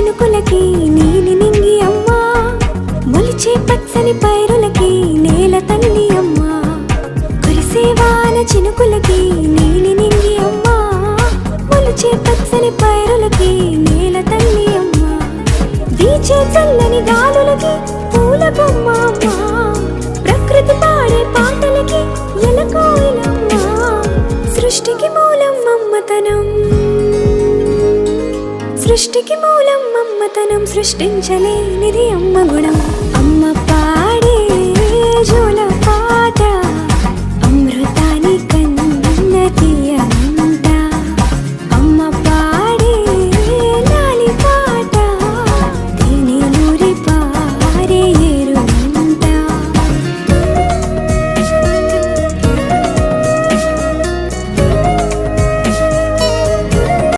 చినుకులకి నీలి నింగి అమ్మా, మొలిచే పచ్చని పైరులకి నేల తల్లి అమ్మా. కురిసేవాన చినుకులకి నీలి నింగి అమ్మా, మొలిచే పచ్చని పైరులకి నేల తల్లి అమ్మా. వీచే చల్లని గాలులకి పూల బొమ్మ అమ్మా, ప్రకృతి పాడే పాటలకి ఎలకోయిలమ్మా. సృష్టికి మూలం మమ్మతనం, సృష్టికి మూలం మమ్మతనం, సృష్టించలేనిది అమ్మ గుణం. అమ్మ పాడే జోల